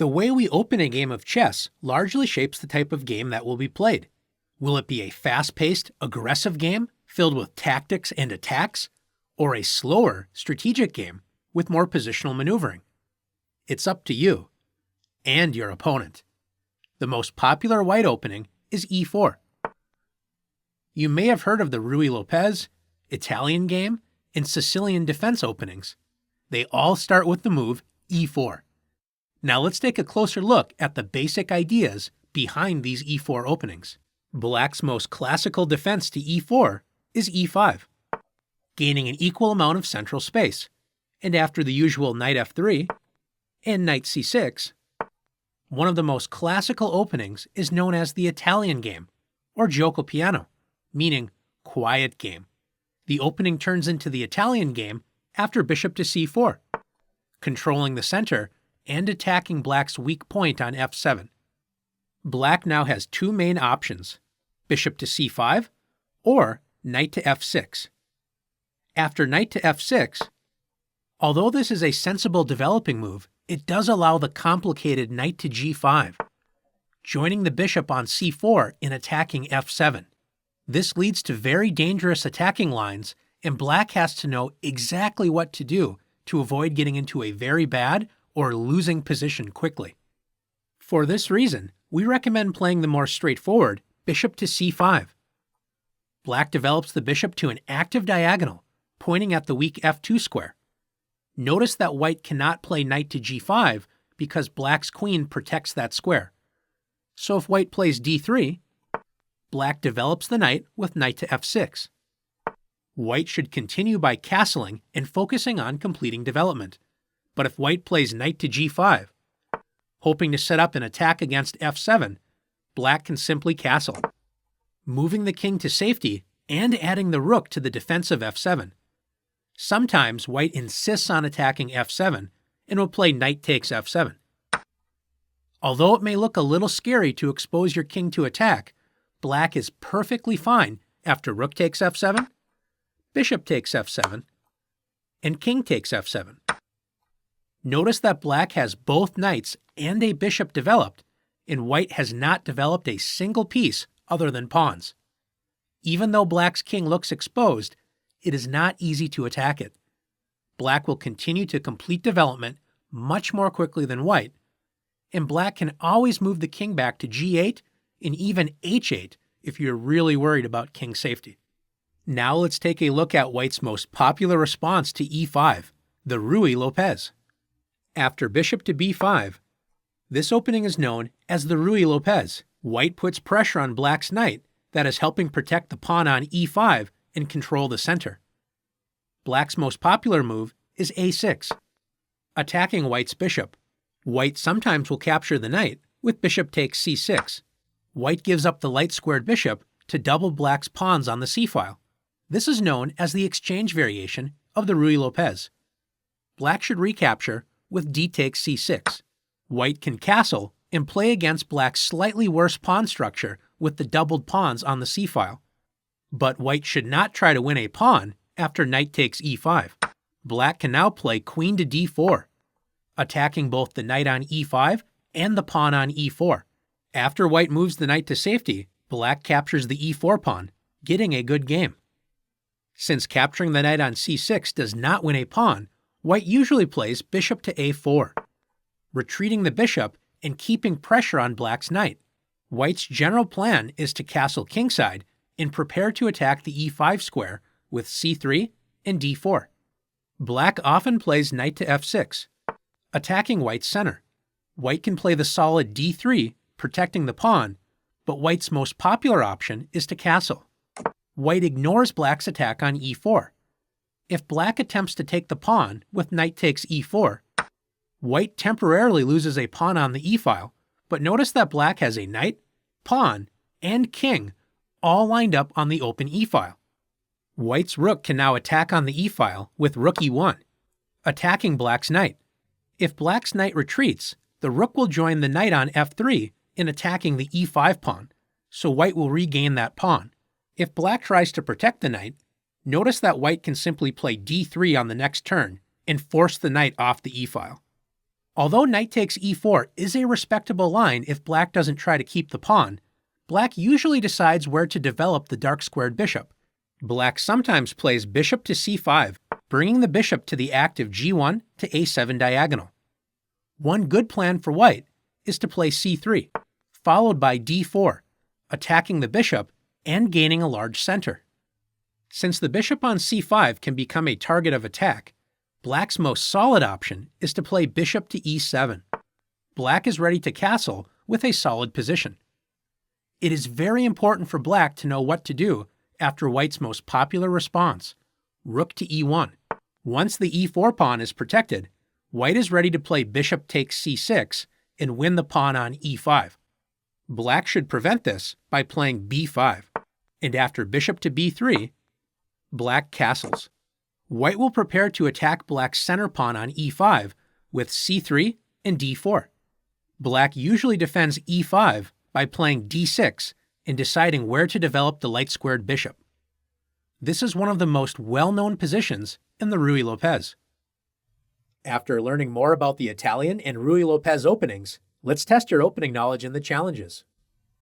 The way we open a game of chess largely shapes the type of game that will be played. Will it be a fast-paced, aggressive game filled with tactics and attacks, or a slower, strategic game with more positional maneuvering? It's up to you and your opponent. The most popular white opening is e4. You may have heard of the Ruy Lopez, Italian game, and Sicilian defense openings. They all start with the move e4. Now let's take a closer look at the basic ideas behind these e4 openings. Black's most classical defense to e4 is e5, gaining an equal amount of central space, and after the usual knight f3 and knight c6, one of the most classical openings is known as the Italian game, or gioco piano, meaning quiet game. The opening turns into the Italian game after bishop to c4, controlling the center and attacking Black's weak point on f7. Black now has two main options, bishop to c5 or knight to f6. After knight to f6, although this is a sensible developing move, it does allow the complicated knight to g5, joining the bishop on c4 in attacking f7. This leads to very dangerous attacking lines, and Black has to know exactly what to do to avoid getting into a very bad or losing position quickly. For this reason, we recommend playing the more straightforward bishop to c5. Black develops the bishop to an active diagonal, pointing at the weak f2 square. Notice that white cannot play knight to g5 because Black's queen protects that square. So if white plays d3, Black develops the knight with knight to f6. White should continue by castling and focusing on completing development. But if white plays knight to g5, hoping to set up an attack against f7, Black can simply castle, moving the king to safety and adding the rook to the defense of f7. Sometimes white insists on attacking f7 and will play knight takes f7. Although it may look a little scary to expose your king to attack, Black is perfectly fine after rook takes f7, bishop takes f7, and king takes f7. Notice that Black has both knights and a bishop developed, and white has not developed a single piece other than pawns. Even though Black's king looks exposed, it is not easy to attack it. Black will continue to complete development much more quickly than white, and Black can always move the king back to g8 and even h8 if you're really worried about king safety. Now let's take a look at white's most popular response to e5, the Ruy Lopez. After bishop to b5, this opening is known as the Ruy Lopez. White puts pressure on Black's knight that is helping protect the pawn on e5 and control the center. Black's most popular move is a6, attacking white's bishop. White sometimes will capture the knight with bishop takes c6. White gives up the light-squared bishop to double Black's pawns on the c-file. This is known as the exchange variation of the Ruy Lopez. Black should recapture with d takes c6. White can castle and play against Black's slightly worse pawn structure with the doubled pawns on the c-file. But white should not try to win a pawn after knight takes e5. Black can now play queen to d4, attacking both the knight on e5 and the pawn on e4. After white moves the knight to safety, Black captures the e4 pawn, getting a good game. Since capturing the knight on c6 does not win a pawn, white usually plays bishop to a4, retreating the bishop and keeping pressure on Black's knight. White's general plan is to castle kingside and prepare to attack the e5 square with c3 and d4. Black often plays knight to f6, attacking white's center. White can play the solid d3, protecting the pawn, but white's most popular option is to castle. White ignores Black's attack on e4. If Black attempts to take the pawn with knight takes e4, white temporarily loses a pawn on the e-file, but notice that Black has a knight, pawn, and king all lined up on the open e-file. White's rook can now attack on the e-file with rook e1, attacking Black's knight. If Black's knight retreats, the rook will join the knight on f3 in attacking the e5 pawn, so white will regain that pawn. If Black tries to protect the knight, notice that white can simply play d3 on the next turn and force the knight off the e-file. Although knight takes e4 is a respectable line if black doesn't try to keep the pawn, black usually decides where to develop the dark-squared bishop. Black sometimes plays bishop to c5, bringing the bishop to the active g1 to a7 diagonal. One good plan for white is to play c3, followed by d4, attacking the bishop and gaining a large center. Since the bishop on c5 can become a target of attack, black's most solid option is to play bishop to e7. Black is ready to castle with a solid position. It is very important for black to know what to do after white's most popular response, rook to e1. Once the e4 pawn is protected, white is ready to play bishop takes c6 and win the pawn on e5. Black should prevent this by playing b5, and after bishop to b3, black castles. White will prepare to attack black's center pawn on e5 with c3 and d4. Black usually defends e5 by playing d6 and deciding where to develop the light-squared bishop. This is one of the most well-known positions in the Ruy Lopez. After learning more about the Italian and Ruy Lopez openings, let's test your opening knowledge in the challenges.